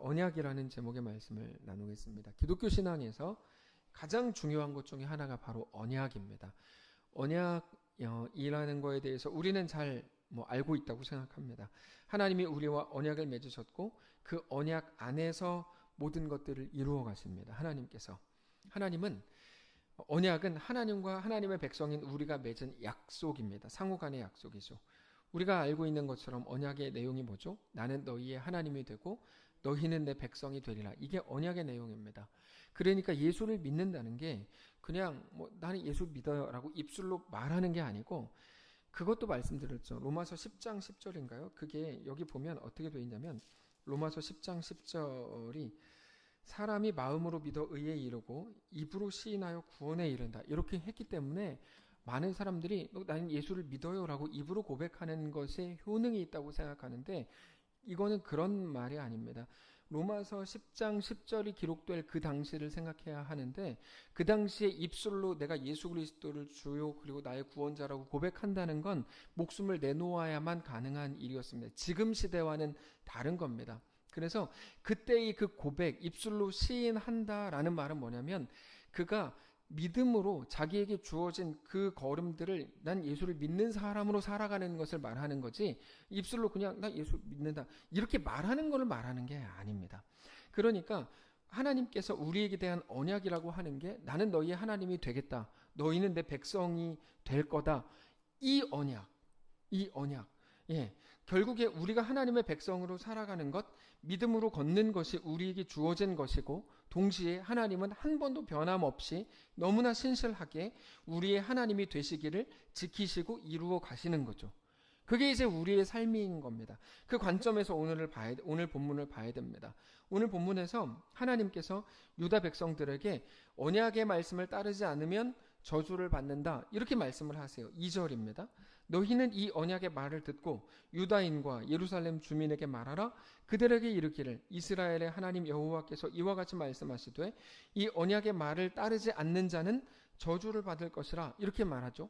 언약이라는 제목의 말씀을 나누겠습니다. 기독교 신앙에서 가장 중요한 것 중에 하나가 바로 언약입니다. 언약이라는 거에 대해서 우리는 잘 알고 있다고 생각합니다. 하나님이 우리와 언약을 맺으셨고 그 언약 안에서 모든 것들을 이루어 가십니다. 하나님은 언약은 하나님과 하나님의 백성인 우리가 맺은 약속입니다. 상호 간의 약속이죠. 우리가 알고 있는 것처럼 언약의 내용이 뭐죠? 나는 너희의 하나님이 되고 너희는 내 백성이 되리라. 이게 언약의 내용입니다. 그러니까 예수를 믿는다는 게 그냥 나는 예수 믿어요 라고 입술로 말하는 게 아니고, 그것도 말씀드렸죠. 로마서 10장 10절인가요? 그게 여기 보면 어떻게 되어 있냐면 로마서 10장 10절이 사람이 마음으로 믿어 의에 이르고 입으로 시인하여 구원에 이른다. 이렇게 했기 때문에 많은 사람들이 나는 예수를 믿어요 라고 입으로 고백하는 것에 효능이 있다고 생각하는데, 이거는 그런 말이 아닙니다. 로마서 10장 10절이 기록될 그 당시를 생각해야 하는데, 그 당시에 입술로 내가 예수 그리스도를 주요 그리고 나의 구원자라고 고백한다는 건 목숨을 내놓아야만 가능한 일이었습니다. 지금 시대와는 다른 겁니다. 그래서 그때의 그 고백, 입술로 시인한다라는 말은 뭐냐면 그가 믿음으로 자기에게 주어진 그 걸음들을 난 예수를 믿는 사람으로 살아가는 것을 말하는 거지, 입술로 그냥 나 예수 믿는다 이렇게 말하는 것을 말하는 게 아닙니다. 그러니까 하나님께서 우리에게 대한 언약이라고 하는 게 나는 너희의 하나님이 되겠다, 너희는 내 백성이 될 거다. 이 언약. 결국에 우리가 하나님의 백성으로 살아가는 것, 믿음으로 걷는 것이 우리에게 주어진 것이고, 동시에 하나님은 한 번도 변함없이 너무나 신실하게 우리의 하나님이 되시기를 지키시고 이루어 가시는 거죠. 그게 이제 우리의 삶인 겁니다. 그 관점에서 오늘 본문을 봐야 됩니다. 오늘 본문에서 하나님께서 유다 백성들에게 언약의 말씀을 따르지 않으면 저주를 받는다 이렇게 말씀을 하세요. 2절입니다. 너희는 이 언약의 말을 듣고 유다인과 예루살렘 주민에게 말하라. 그들에게 이르기를 이스라엘의 하나님 여호와께서 이와 같이 말씀하시되 이 언약의 말을 따르지 않는 자는 저주를 받을 것이라 이렇게 말하죠.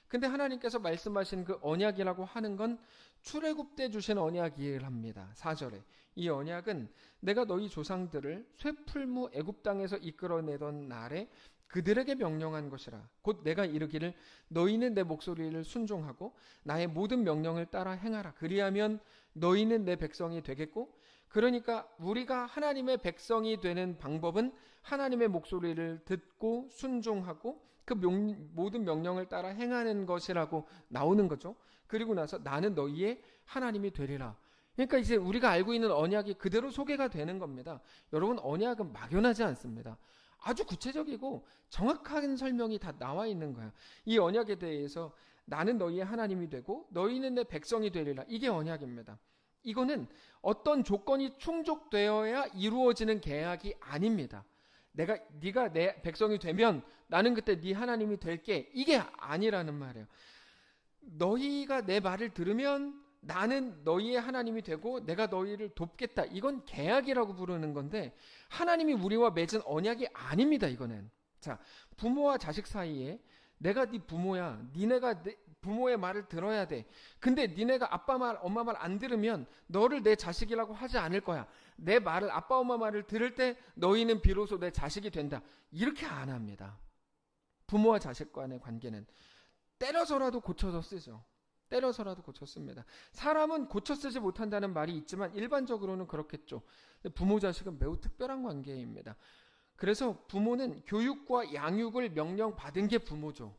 근데 하나님께서 말씀하신 그 언약이라고 하는 건 출애굽 때 주신 언약이랍니다. 4절에 이 언약은 내가 너희 조상들을 쇠풀무 애굽 땅에서 이끌어내던 날에 그들에게 명령한 것이라. 곧 내가 이르기를 너희는 내 목소리를 순종하고 나의 모든 명령을 따라 행하라. 그리하면 너희는 내 백성이 되겠고, 그러니까 우리가 하나님의 백성이 되는 방법은 하나님의 목소리를 듣고 순종하고 그 모든 명령을 따라 행하는 것이라고 나오는 거죠. 그리고 나서 나는 너희의 하나님이 되리라. 그러니까 이제 우리가 알고 있는 언약이 그대로 소개가 되는 겁니다. 여러분, 언약은 막연하지 않습니다. 아주 구체적이고 정확한 설명이 다 나와 있는 거야. 이 언약에 대해서 나는 너희의 하나님이 되고 너희는 내 백성이 되리라. 이게 언약입니다. 이거는 어떤 조건이 충족되어야 이루어지는 계약이 아닙니다. 네가 내 백성이 되면 나는 그때 네 하나님이 될게, 이게 아니라는 말이에요. 너희가 내 말을 들으면 나는 너희의 하나님이 되고 내가 너희를 돕겠다. 이건 계약이라고 부르는 건데 하나님이 우리와 맺은 언약이 아닙니다. 이거는. 자, 부모와 자식 사이에 내가 네 부모야, 니네가 내 부모의 말을 들어야 돼. 근데 니네가 아빠 말, 엄마 말 안 들으면 너를 내 자식이라고 하지 않을 거야. 내 말을, 아빠 엄마 말을 들을 때 너희는 비로소 내 자식이 된다. 이렇게 안 합니다. 부모와 자식 간의 관계는 때려서라도 고쳐서 쓰죠. 때려서라도 고쳤습니다. 사람은 고쳐 쓰지 못한다는 말이 있지만 일반적으로는 그렇겠죠. 부모 자식은 매우 특별한 관계입니다. 그래서 부모는 교육과 양육을 명령받은 게 부모죠.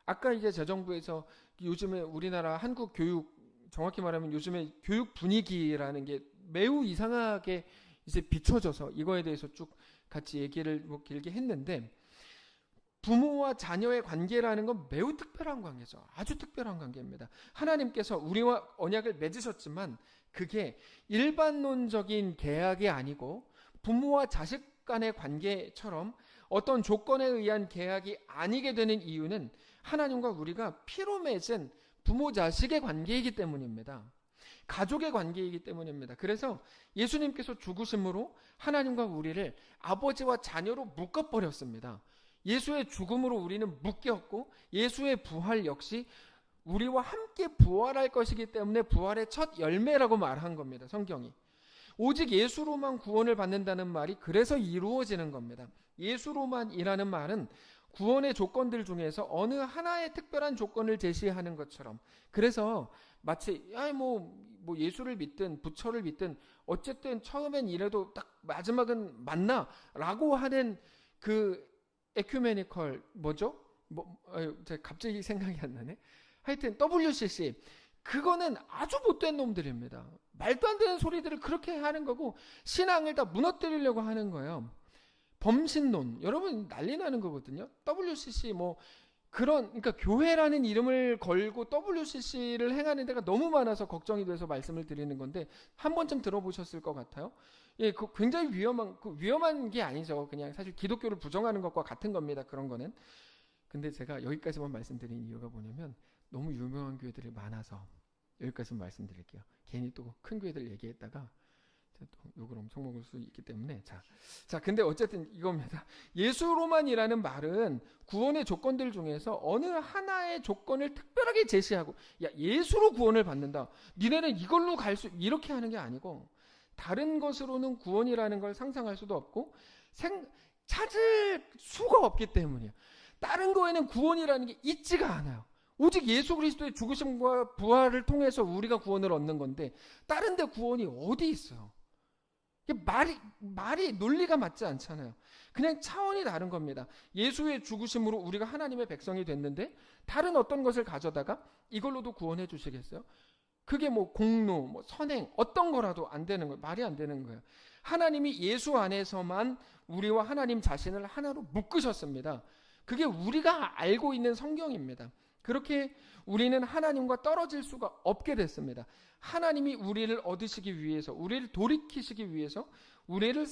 아까 이제 재정부에서 요즘에 우리나라 한국 교육, 정확히 말하면 요즘에 교육 분위기라는 게 매우 이상하게 이제 비춰져서 이거에 대해서 쭉 같이 얘기를 길게 했는데, 부모와 자녀의 관계라는 건 매우 특별한 관계죠. 아주 특별한 관계입니다. 하나님께서 우리와 언약을 맺으셨지만 그게 일반론적인 계약이 아니고 부모와 자식 간의 관계처럼 어떤 조건에 의한 계약이 아니게 되는 이유는 하나님과 우리가 피로 맺은 부모 자식의 관계이기 때문입니다. 가족의 관계이기 때문입니다. 그래서 예수님께서 죽으심으로 하나님과 우리를 아버지와 자녀로 묶어버렸습니다. 예수의 죽음으로 우리는 묶였고 예수의 부활 역시 우리와 함께 부활할 것이기 때문에 부활의 첫 열매라고 말한 겁니다. 성경이. 오직 예수로만 구원을 받는다는 말이 그래서 이루어지는 겁니다. 예수로만이라는 말은 구원의 조건들 중에서 어느 하나의 특별한 조건을 제시하는 것처럼, 그래서 마치 뭐 예수를 믿든 부처를 믿든 어쨌든 처음엔 이래도 딱 마지막은 맞나? 라고 하는 그 에큐메니컬 뭐죠? 제가 갑자기 생각이 안 나네. 하여튼 WCC, 그거는 아주 못된 놈들입니다. 말도 안 되는 소리들을 그렇게 하는 거고 신앙을 다 무너뜨리려고 하는 거예요. 범신론, 여러분 난리 나는 거거든요. WCC 그러니까 교회라는 이름을 걸고 WCC를 행하는 데가 너무 많아서 걱정이 돼서 말씀을 드리는 건데 한 번쯤 들어보셨을 것 같아요. 예, 그 굉장히 위험한 게 아니죠. 그냥 사실 기독교를 부정하는 것과 같은 겁니다. 그런 거는. 근데 제가 여기까지만 말씀드린 이유가 뭐냐면 너무 유명한 교회들이 많아서 여기까지만 말씀드릴게요. 괜히 또 큰 교회들 얘기했다가 또 욕을 엄청 먹을 수 있기 때문에 자 근데 어쨌든 이겁니다. 예수로만이라는 말은 구원의 조건들 중에서 어느 하나의 조건을 특별하게 제시하고 야 예수로 구원을 받는다. 니네는 이걸로 갈 수 이렇게 하는 게 아니고 다른 것으로는 구원이라는 걸 상상할 수도 없고 찾을 수가 없기 때문이에요. 다른 거에는 구원이라는 게 있지가 않아요. 오직 예수 그리스도의 죽으심과 부활을 통해서 우리가 구원을 얻는 건데 다른 데 구원이 어디 있어요? 말이 논리가 맞지 않잖아요. 그냥 차원이 다른 겁니다. 예수의 죽으심으로 우리가 하나님의 백성이 됐는데 다른 어떤 것을 가져다가 이걸로도 구원해 주시겠어요? 그게 공로, 선행 어떤 거라도 안 되는 거예요. 말이 안 되는 거예요. 하나님이 예수 안에서만 우리와 하나님 자신을 하나로 묶으셨습니다. 그게 우리가 알고 있는 성경입니다. 그렇게 우리는 하나님과 떨어질 수가 없게 됐습니다. 하나님이 우리를 얻으시기 위해서, 우리를 돌이키시기 위해서, 우리를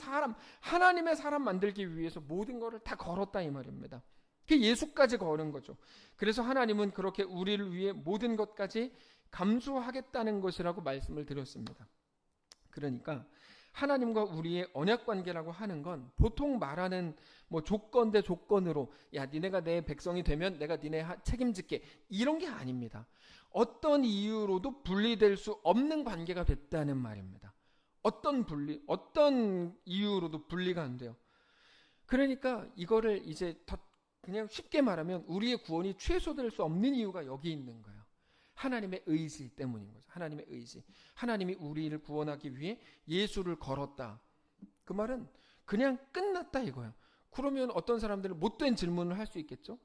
하나님의 사람 만들기 위해서 모든 것을 다 걸었다 이 말입니다. 그게 예수까지 걸은 거죠. 그래서 하나님은 그렇게 우리를 위해 모든 것까지 감수하겠다는 것이라고 말씀을 드렸습니다. 그러니까 하나님과 우리의 언약 관계라고 하는 건 보통 말하는 조건 대 조건으로 야 니네가 내 백성이 되면 내가 니네 책임질게 이런 게 아닙니다. 어떤 이유로도 분리될 수 없는 관계가 됐다는 말입니다. 어떤 이유로도 분리가 안 돼요. 그러니까 이거를 이제 더 그냥 쉽게 말하면 우리의 구원이 취소될 수 없는 이유가 여기 있는 거예요. 하나님의 의지 때문인 거죠. 하나님의 의지. 하나님이 우리를 구원하기 위해 예수를 걸었다. 그 말은 그냥 끝났다 이거야. 그러면 어떤 사람들은 못된 질문을 할 수 있겠죠?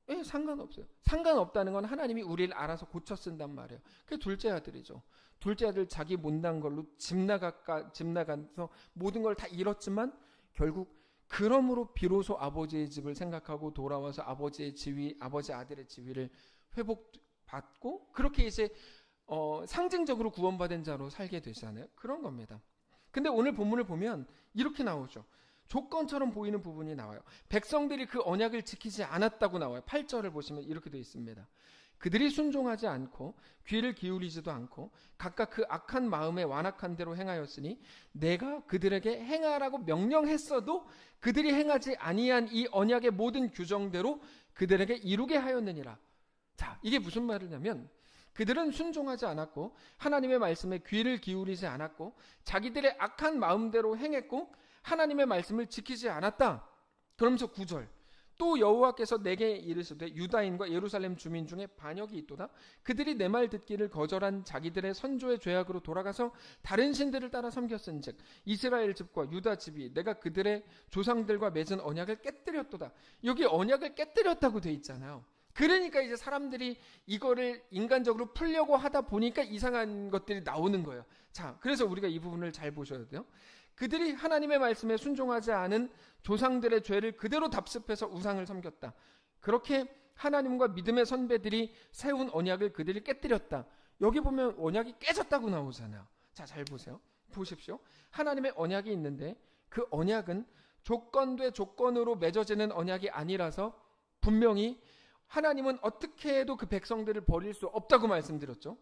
예, 상관없어요. 상관없다는 건 하나님이 우리를 알아서 고쳐 쓴단 말이에요. 그게 둘째 아들이죠. 둘째 아들 자기 못난 걸로 집 나가서 모든 걸 다 잃었지만 결국 그러므로 비로소 아버지의 집을 생각하고 돌아와서 아버지 아들의 지위를 회복받고 그렇게 이제 상징적으로 구원받은 자로 살게 되잖아요. 그런 겁니다. 근데 오늘 본문을 보면 이렇게 나오죠. 조건처럼 보이는 부분이 나와요. 백성들이 그 언약을 지키지 않았다고 나와요. 8절을 보시면 이렇게 되어 있습니다. 그들이 순종하지 않고 귀를 기울이지도 않고 각각 그 악한 마음에 완악한 대로 행하였으니 내가 그들에게 행하라고 명령했어도 그들이 행하지 아니한 이 언약의 모든 규정대로 그들에게 이루게 하였느니라. 자, 이게 무슨 말이냐면 그들은 순종하지 않았고 하나님의 말씀에 귀를 기울이지 않았고 자기들의 악한 마음대로 행했고 하나님의 말씀을 지키지 않았다. 그러면서 9절 또 여호와께서 내게 이르시되 유다인과 예루살렘 주민 중에 반역이 있도다. 그들이 내 말 듣기를 거절한 자기들의 선조의 죄악으로 돌아가서 다른 신들을 따라 섬겼은즉 이스라엘 집과 유다 집이 내가 그들의 조상들과 맺은 언약을 깨뜨렸도다. 여기 언약을 깨뜨렸다고 돼 있잖아요. 그러니까 이제 사람들이 이거를 인간적으로 풀려고 하다 보니까 이상한 것들이 나오는 거예요. 자, 그래서 우리가 이 부분을 잘 보셔야 돼요. 그들이 하나님의 말씀에 순종하지 않은 조상들의 죄를 그대로 답습해서 우상을 섬겼다. 그렇게 하나님과 믿음의 선배들이 세운 언약을 그들이 깨뜨렸다. 여기 보면 언약이 깨졌다고 나오잖아요. 자, 잘 보세요. 보십시오. 하나님의 언약이 있는데 그 언약은 조건 대 조건으로 맺어지는 언약이 아니라서 분명히 하나님은 어떻게 해도 그 백성들을 버릴 수 없다고 말씀드렸죠.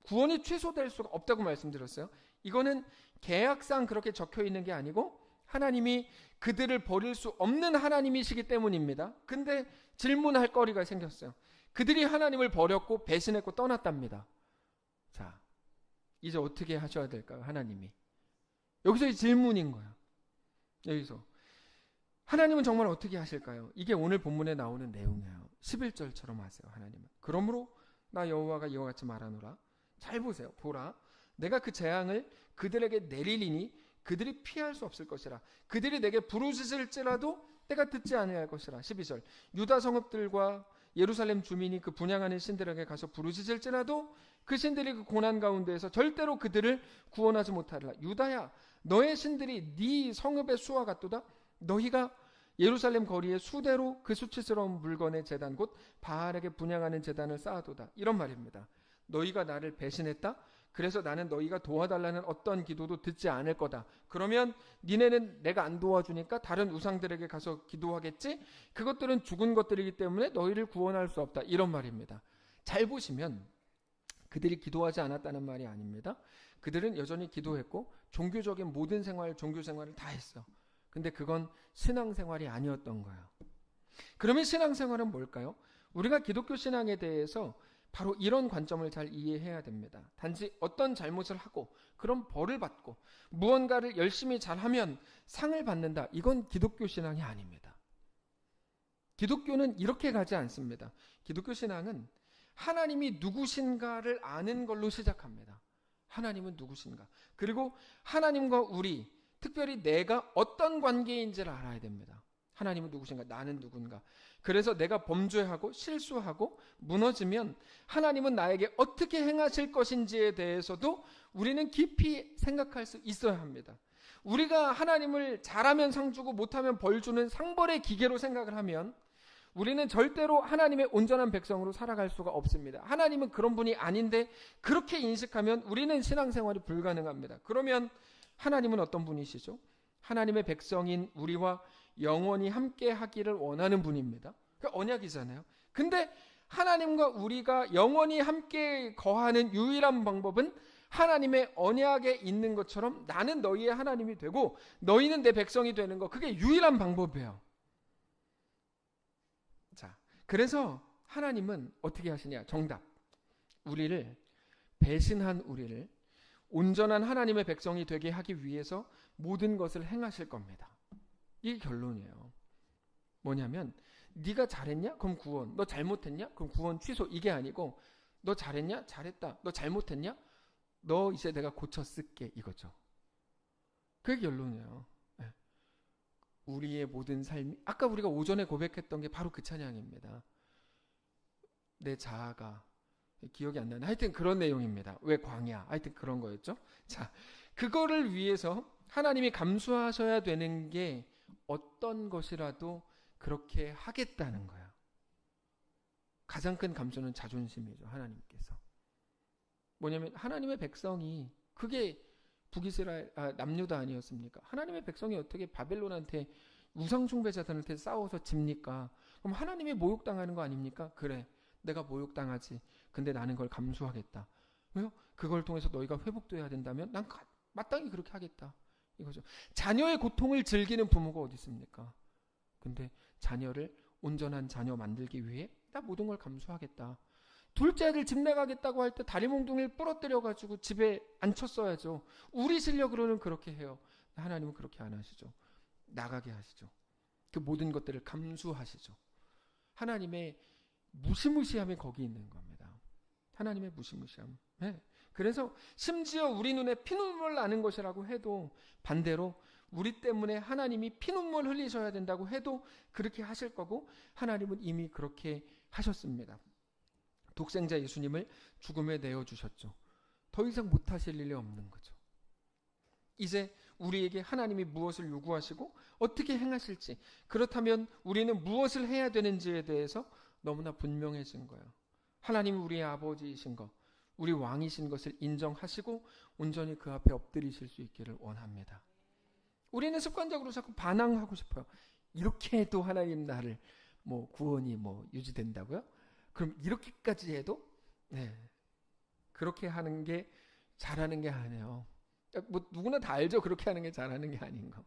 구원이 취소될 수가 없다고 말씀드렸어요. 이거는 계약상 그렇게 적혀 있는 게 아니고 하나님이 그들을 버릴 수 없는 하나님이시기 때문입니다. 근데 질문할 거리가 생겼어요. 그들이 하나님을 버렸고 배신했고 떠났답니다. 자, 이제 어떻게 하셔야 될까요? 하나님이 여기서 이 질문인 거야. 여기서 하나님은 정말 어떻게 하실까요? 이게 오늘 본문에 나오는 내용이에요. 11절처럼 하세요. 하나님은 그러므로 나 여호와가 이와 같이 말하노라. 잘 보세요. 보라, 내가 그 재앙을 그들에게 내리리니 그들이 피할 수 없을 것이라. 그들이 내게 부르짖을지라도 내가 듣지 아니할 것이라. 12절, 유다 성읍들과 예루살렘 주민이 그 분향하는 신들에게 가서 부르짖을지라도 그 신들이 그 고난 가운데에서 절대로 그들을 구원하지 못하리라. 유다야, 너의 신들이 네 성읍의 수와 같도다. 너희가 예루살렘 거리에 수대로 그 수치스러운 물건의 제단 곧 바알에게 분향하는 제단을 쌓아도다. 이런 말입니다. 너희가 나를 배신했다. 그래서 나는 너희가 도와달라는 어떤 기도도 듣지 않을 거다. 그러면 니네는 내가 안 도와주니까 다른 우상들에게 가서 기도하겠지? 그것들은 죽은 것들이기 때문에 너희를 구원할 수 없다. 이런 말입니다. 잘 보시면 그들이 기도하지 않았다는 말이 아닙니다. 그들은 여전히 기도했고 종교적인 모든 생활, 종교 생활을 다 했어. 근데 그건 신앙생활이 아니었던 거예요. 그러면 신앙생활은 뭘까요? 우리가 기독교 신앙에 대해서 바로 이런 관점을 잘 이해해야 됩니다. 단지 어떤 잘못을 하고 그런 벌을 받고 무언가를 열심히 잘하면 상을 받는다. 이건 기독교 신앙이 아닙니다. 기독교는 이렇게 가지 않습니다. 기독교 신앙은 하나님이 누구신가를 아는 걸로 시작합니다. 하나님은 누구신가? 그리고 하나님과 우리, 특별히 내가 어떤 관계인지를 알아야 됩니다. 하나님은 누구신가? 나는 누군가? 그래서 내가 범죄하고 실수하고 무너지면 하나님은 나에게 어떻게 행하실 것인지에 대해서도 우리는 깊이 생각할 수 있어야 합니다. 우리가 하나님을 잘하면 상 주고 못하면 벌 주는 상벌의 기계로 생각을 하면 우리는 절대로 하나님의 온전한 백성으로 살아갈 수가 없습니다. 하나님은 그런 분이 아닌데 그렇게 인식하면 우리는 신앙생활이 불가능합니다. 그러면 하나님은 어떤 분이시죠? 하나님의 백성인 우리와 영원히 함께 하기를 원하는 분입니다. 그 언약이잖아요. 근데 하나님과 우리가 영원히 함께 거하는 유일한 방법은 하나님의 언약에 있는 것처럼 나는 너희의 하나님이 되고 너희는 내 백성이 되는 거, 그게 유일한 방법이에요. 자, 그래서 하나님은 어떻게 하시냐? 정답. 우리를, 배신한 우리를 온전한 하나님의 백성이 되게 하기 위해서 모든 것을 행하실 겁니다. 이게 결론이에요. 뭐냐면 네가 잘했냐? 그럼 구원. 너 잘못했냐? 그럼 구원 취소. 이게 아니고 너 잘했냐? 잘했다. 너 잘못했냐? 너 이제 내가 고쳐 쓸게. 이거죠. 그게 결론이에요. 네. 우리의 모든 삶이, 아까 우리가 오전에 고백했던 게 바로 그 찬양입니다. 내 자아가 기억이 안 나네. 하여튼 그런 내용입니다. 왜 광야? 하여튼 그런 거였죠. 자, 그거를 위해서 하나님이 감수하셔야 되는 게 어떤 것이라도 그렇게 하겠다는 거야. 가장 큰 감수는 자존심이죠. 하나님께서. 뭐냐면 하나님의 백성이, 그게 북이스라엘, 남유다 아니었습니까? 하나님의 백성이 어떻게 바벨론한테 우상 숭배자들한테 싸워서 집니까? 그럼 하나님이 모욕당하는 거 아닙니까? 그래, 내가 모욕당하지. 근데 나는 그걸 감수하겠다. 왜요? 그걸 통해서 너희가 회복돼야 된다면 난 마땅히 그렇게 하겠다. 이거죠. 자녀의 고통을 즐기는 부모가 어디 있습니까? 근데 자녀를 온전한 자녀 만들기 위해 나 모든 걸 감수하겠다. 둘째 아들 집 나가겠다고 할 때 다리 몽둥이를 부러뜨려가지고 집에 앉혔어야죠. 우리 실력으로는 그렇게 해요. 하나님은 그렇게 안 하시죠. 나가게 하시죠. 그 모든 것들을 감수하시죠. 하나님의 무시무시함이 거기 있는 겁니다. 하나님의 무시무시함. 네. 그래서 심지어 우리 눈에 피눈물 나는 것이라고 해도, 반대로 우리 때문에 하나님이 피눈물 흘리셔야 된다고 해도 그렇게 하실 거고, 하나님은 이미 그렇게 하셨습니다. 독생자 예수님을 죽음에 내어주셨죠. 더 이상 못하실 일이 없는 거죠. 이제 우리에게 하나님이 무엇을 요구하시고 어떻게 행하실지, 그렇다면 우리는 무엇을 해야 되는지에 대해서 너무나 분명해진 거예요. 하나님이 우리의 아버지이신 것, 우리 왕이신 것을 인정하시고 온전히 그 앞에 엎드리실 수 있기를 원합니다. 우리는 습관적으로 자꾸 반항하고 싶어요. 이렇게 해도 하나님 나를 구원이 유지된다고요? 그럼 이렇게까지 해도? 네. 그렇게 하는 게 잘하는 게 아니에요. 누구나 다 알죠. 그렇게 하는 게 잘하는 게 아닌 거.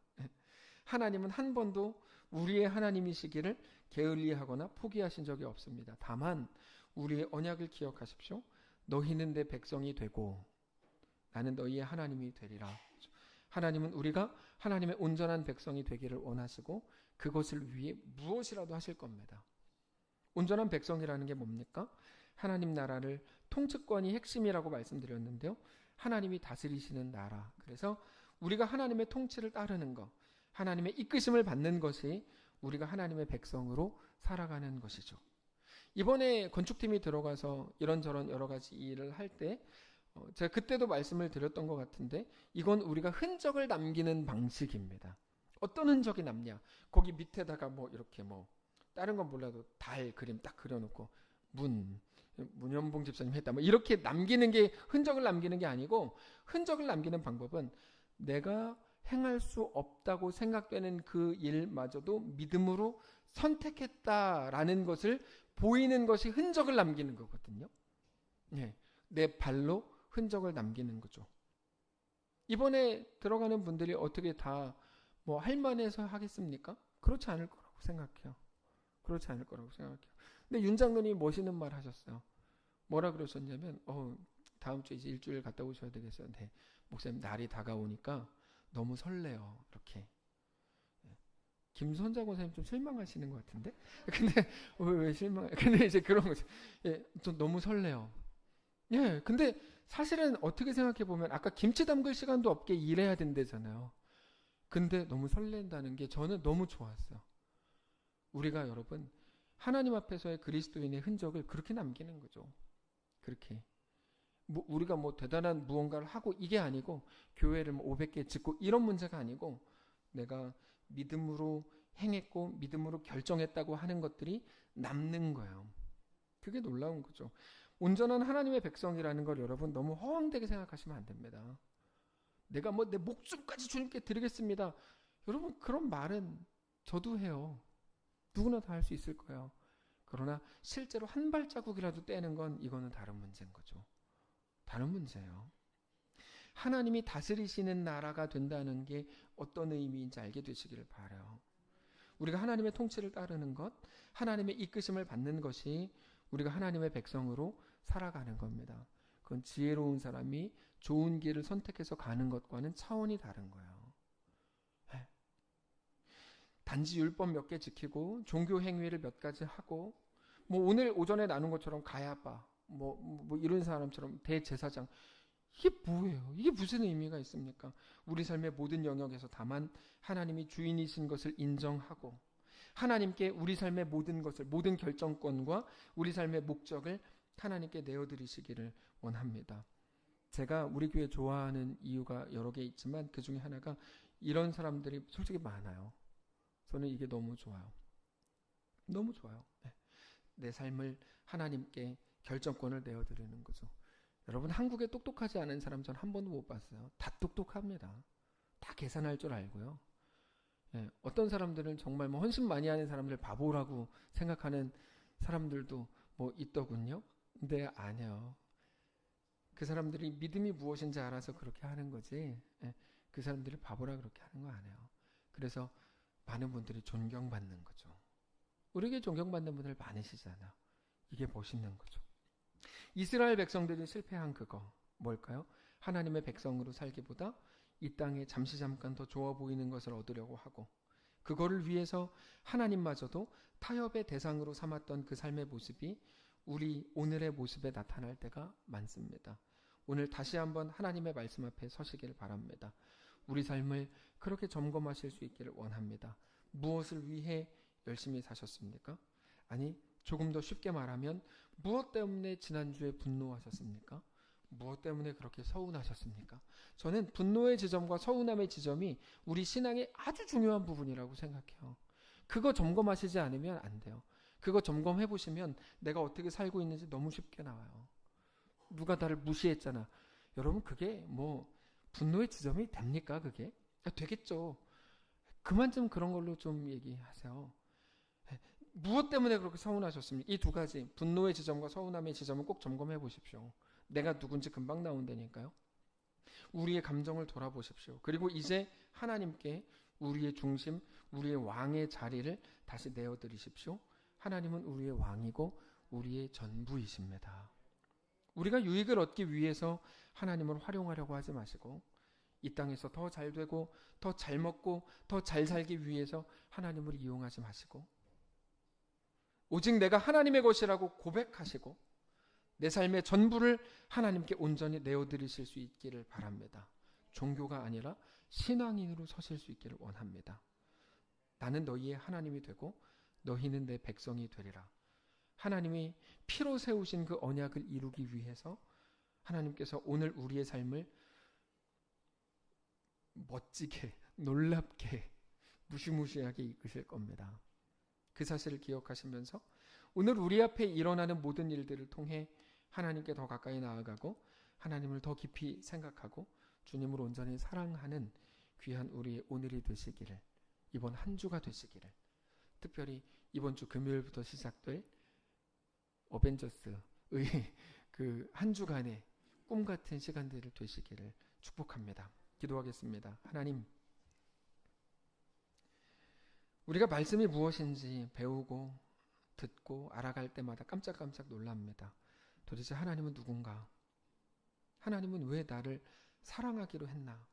하나님은 한 번도 우리의 하나님이시기를 게을리하거나 포기하신 적이 없습니다. 다만 우리의 언약을 기억하십시오. 너희는 내 백성이 되고 나는 너희의 하나님이 되리라. 하나님은 우리가 하나님의 온전한 백성이 되기를 원하시고 그것을 위해 무엇이라도 하실 겁니다. 온전한 백성이라는 게 뭡니까? 하나님 나라를 통치권이 핵심이라고 말씀드렸는데요. 하나님이 다스리시는 나라. 그래서 우리가 하나님의 통치를 따르는 것, 하나님의 이끄심을 받는 것이 우리가 하나님의 백성으로 살아가는 것이죠. 이번에 건축팀이 들어가서 이런저런 여러 가지 일을 할 때 제가 그때도 말씀을 드렸던 것 같은데 이건 우리가 흔적을 남기는 방식입니다. 어떤 흔적이 남냐? 거기 밑에다가 뭐 이렇게 뭐 다른 건 몰라도 달 그림 딱 그려놓고 문현봉 집사님 했다 뭐 이렇게 남기는 게 흔적을 남기는 게 아니고 흔적을 남기는 방법은 내가 행할 수 없다고 생각되는 그 일마저도 믿음으로 선택했다라는 것을 보이는 것이 흔적을 남기는 거거든요. 네, 내 발로 흔적을 남기는 거죠. 이번에 들어가는 분들이 어떻게 다 뭐 할만해서 하겠습니까? 그렇지 않을 거라고 생각해요. 그렇지 않을 거라고 생각해요. 근데 윤 장로님이 멋있는 말 하셨어요. 뭐라 그러셨냐면 다음 주에 이제 일주일 갔다 오셔야 되겠어요. 네, 목사님 날이 다가오니까 너무 설레요. 이렇게. 김선자 권사님 좀 실망하시는 것 같은데? 근데 왜 실망? 근데 이제 그런 거죠. 예, 좀 너무 설레요. 예, 근데 사실은 어떻게 생각해 보면 아까 김치 담글 시간도 없게 일해야 된대잖아요. 근데 너무 설렌다는 게 저는 너무 좋았어요. 우리가 여러분 하나님 앞에서의 그리스도인의 흔적을 그렇게 남기는 거죠. 그렇게. 우리가 뭐 대단한 무언가를 하고 이게 아니고 교회를 뭐 500개 짓고 이런 문제가 아니고 내가 믿음으로 행했고 믿음으로 결정했다고 하는 것들이 남는 거예요. 그게 놀라운 거죠. 온전한 하나님의 백성이라는 걸 여러분 너무 허황되게 생각하시면 안 됩니다. 내가 뭐 내 목숨까지 주님께 드리겠습니다. 여러분 그런 말은 저도 해요. 누구나 다 할 수 있을 거예요. 그러나 실제로 한 발자국이라도 떼는 건 이거는 다른 문제인 거죠. 다른 문제예요. 하나님이 다스리시는 나라가 된다는 게 어떤 의미인지 알게 되시기를 바라요. 우리가 하나님의 통치를 따르는 것, 하나님의 이끄심을 받는 것이 우리가 하나님의 백성으로 살아가는 겁니다. 그건 지혜로운 사람이 좋은 길을 선택해서 가는 것과는 차원이 다른 거예요. 단지 율법 몇 개 지키고 종교 행위를 몇 가지 하고 뭐 오늘 오전에 나눈 것처럼 가야바 뭐 이런 사람처럼 대제사장 이게 뭐예요? 이게 무슨 의미가 있습니까? 우리 삶의 모든 영역에서 다만 하나님이 주인이신 것을 인정하고 하나님께 우리 삶의 모든 것을 모든 결정권과 우리 삶의 목적을 하나님께 내어드리시기를 원합니다. 제가 우리 교회 좋아하는 이유가 여러 개 있지만 그 중에 하나가 이런 사람들이 솔직히 많아요. 저는 이게 너무 좋아요. 너무 좋아요. 내 삶을 하나님께 결정권을 내어드리는 거죠. 여러분 한국에 똑똑하지 않은 사람 전 한 번도 못 봤어요. 다 똑똑합니다. 다 계산할 줄 알고요. 어떤 사람들은 정말 뭐 헌신 많이 하는 사람들 바보라고 생각하는 사람들도 뭐 있더군요. 근데 아니요. 그 사람들이 믿음이 무엇인지 알아서 그렇게 하는 거지. 그 사람들이 바보라 그렇게 하는 거 아니에요. 그래서 많은 분들이 존경받는 거죠. 우리에게 존경받는 분들 많으시잖아요. 이게 멋있는 거죠. 이스라엘 백성들이 실패한 그거 뭘까요? 하나님의 백성으로 살기보다 이 땅에 잠깐 더 좋아 보이는 것을 얻으려고 하고 그거를 위해서 하나님마저도 타협의 대상으로 삼았던 그 삶의 모습이 우리 오늘의 모습에 나타날 때가 많습니다. 오늘 다시 한번 하나님의 말씀 앞에 서시길 바랍니다. 우리 삶을 그렇게 점검하실 수 있기를 원합니다. 무엇을 위해 열심히 사셨습니까? 아니 조금 더 쉽게 말하면 무엇 때문에 지난주에 분노하셨습니까? 무엇 때문에 그렇게 서운하셨습니까? 저는 분노의 지점과 서운함의 지점이 우리 신앙의 아주 중요한 부분이라고 생각해요. 그거 점검하시지 않으면 안 돼요. 그거 점검해 보시면 내가 어떻게 살고 있는지 너무 쉽게 나와요. 누가 나를 무시했잖아. 여러분 그게 뭐 분노의 지점이 됩니까? 그게? 되겠죠. 그만 좀 그런 걸로 좀 얘기하세요. 무엇 때문에 그렇게 서운하셨습니까? 이 두 가지 분노의 지점과 서운함의 지점을 꼭 점검해 보십시오. 내가 누군지 금방 나온다니까요. 우리의 감정을 돌아보십시오. 그리고 이제 하나님께 우리의 중심, 우리의 왕의 자리를 다시 내어드리십시오. 하나님은 우리의 왕이고 우리의 전부이십니다. 우리가 유익을 얻기 위해서 하나님을 활용하려고 하지 마시고 이 땅에서 더 잘 되고 더 잘 먹고 더 잘 살기 위해서 하나님을 이용하지 마시고 오직 내가 하나님의 것이라고 고백하시고 내 삶의 전부를 하나님께 온전히 내어드리실 수 있기를 바랍니다. 종교가 아니라 신앙인으로 서실 수 있기를 원합니다. 나는 너희의 하나님이 되고 너희는 내 백성이 되리라. 하나님이 피로 세우신 그 언약을 이루기 위해서 하나님께서 오늘 우리의 삶을 멋지게, 놀랍게, 무시무시하게 이끄실 겁니다. 그 사실을 기억하시면서 오늘 우리 앞에 일어나는 모든 일들을 통해 하나님께 더 가까이 나아가고 하나님을 더 깊이 생각하고 주님을 온전히 사랑하는 귀한 우리의 오늘이 되시기를, 이번 한 주가 되시기를, 특별히 이번 주 금요일부터 시작될 어벤져스의 그 한 주간의 꿈 같은 시간들을 되시기를 축복합니다. 기도하겠습니다. 하나님, 우리가 말씀이 무엇인지 배우고 듣고 알아갈 때마다 깜짝깜짝 놀랍니다. 도대체 하나님은 누군가? 하나님은 왜 나를 사랑하기로 했나?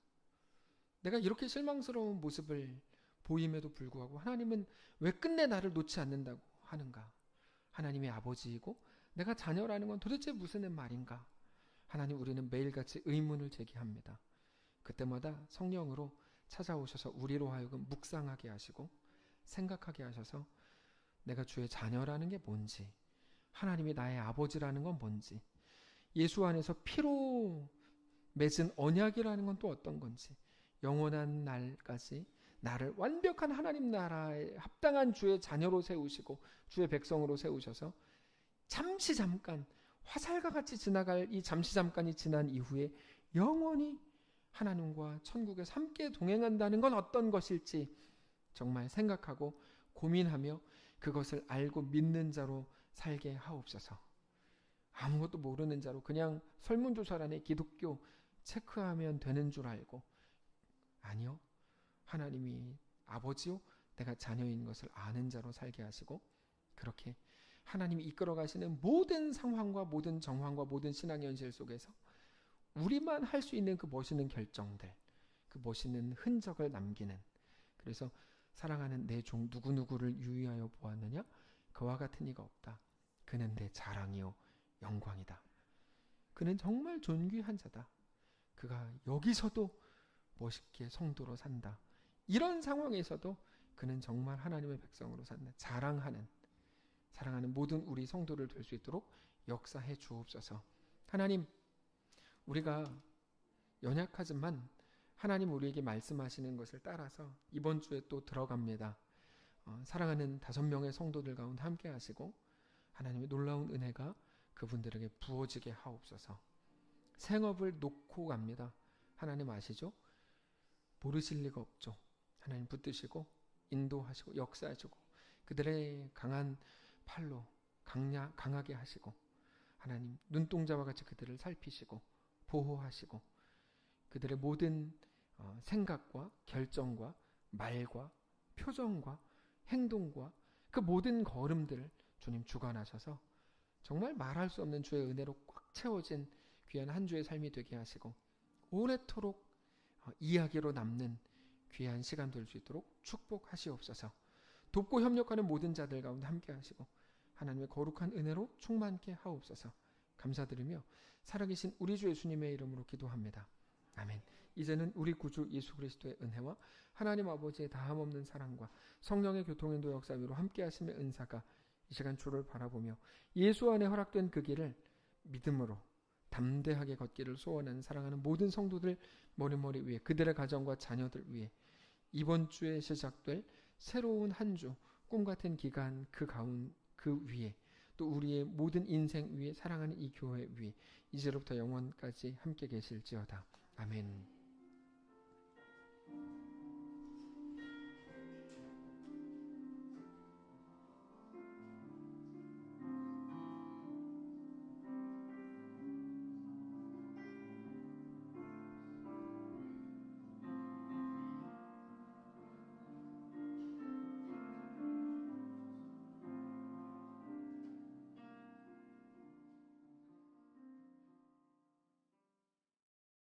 내가 이렇게 실망스러운 모습을 보임에도 불구하고 하나님은 왜 끝내 나를 놓지 않는다고 하는가? 하나님의 아버지이고 내가 자녀라는 건 도대체 무슨 말인가? 하나님, 우리는 매일같이 의문을 제기합니다. 그때마다 성령으로 찾아오셔서 우리로 하여금 묵상하게 하시고 생각하게 하셔서 내가 주의 자녀라는 게 뭔지, 하나님이 나의 아버지라는 건 뭔지, 예수 안에서 피로 맺은 언약이라는 건 또 어떤 건지, 영원한 날까지 나를 완벽한 하나님 나라에 합당한 주의 자녀로 세우시고 주의 백성으로 세우셔서 잠깐 화살과 같이 지나갈 이 잠깐이 지난 이후에 영원히 하나님과 천국에서 함께 동행한다는 건 어떤 것일지 정말 생각하고 고민하며 그것을 알고 믿는 자로 살게 하옵소서. 아무것도 모르는 자로 그냥 설문조사란에 기독교 체크하면 되는 줄 알고, 아니요, 하나님이 아버지요 내가 자녀인 것을 아는 자로 살게 하시고, 그렇게 하나님이 이끌어 가시는 모든 상황과 모든 정황과 모든 신앙 현실 속에서 우리만 할 수 있는 그 멋있는 결정들, 그 멋있는 흔적을 남기는, 그래서 사랑하는 내 종 누구누구를 유의하여 보았느냐? 그와 같은 이가 없다. 그는 내 자랑이요 영광이다. 그는 정말 존귀한 자다. 그가 여기서도 멋있게 성도로 산다. 이런 상황에서도 그는 정말 하나님의 백성으로 산다. 사랑하는 모든 우리 성도를 될 수 있도록 역사해 주옵소서. 하나님, 우리가 연약하지만 하나님 우리에게 말씀하시는 것을 따라서 이번 주에 또 들어갑니다. 사랑하는 5명의 성도들 가운데 함께 하시고 하나님의 놀라운 은혜가 그분들에게 부어지게 하옵소서. 생업을 놓고 갑니다. 하나님 아시죠? 모르실 리가 없죠. 하나님 붙드시고 인도하시고 역사하시고 그들의 강한 팔로 강하게 하시고, 하나님 눈동자와 같이 그들을 살피시고 보호하시고 그들의 모든 생각과 결정과 말과 표정과 행동과 그 모든 걸음들을 주님 주관하셔서 정말 말할 수 없는 주의 은혜로 꽉 채워진 귀한 한 주의 삶이 되게 하시고 오래도록 이야기로 남는 귀한 시간 될 수 있도록 축복하시옵소서. 돕고 협력하는 모든 자들 가운데 함께 하시고 하나님의 거룩한 은혜로 충만케 하옵소서. 감사드리며 살아계신 우리 주 예수님의 이름으로 기도합니다. 아멘. 이제는 우리 구주 예수 그리스도의 은혜와 하나님 아버지의 다함없는 사랑과 성령의 교통인도 역사 위로 함께 하심의 은사가 이 시간 주를 바라보며 예수 안에 허락된 그 길을 믿음으로 담대하게 걷기를 소원하는 사랑하는 모든 성도들 머리머리 위에, 그들의 가정과 자녀들 위에, 이번 주에 시작될 새로운 한 주 꿈같은 기간 그 위에, 또 우리의 모든 인생 위에, 사랑하는 이 교회 위에 이제로부터 영원까지 함께 계실지어다. 아멘.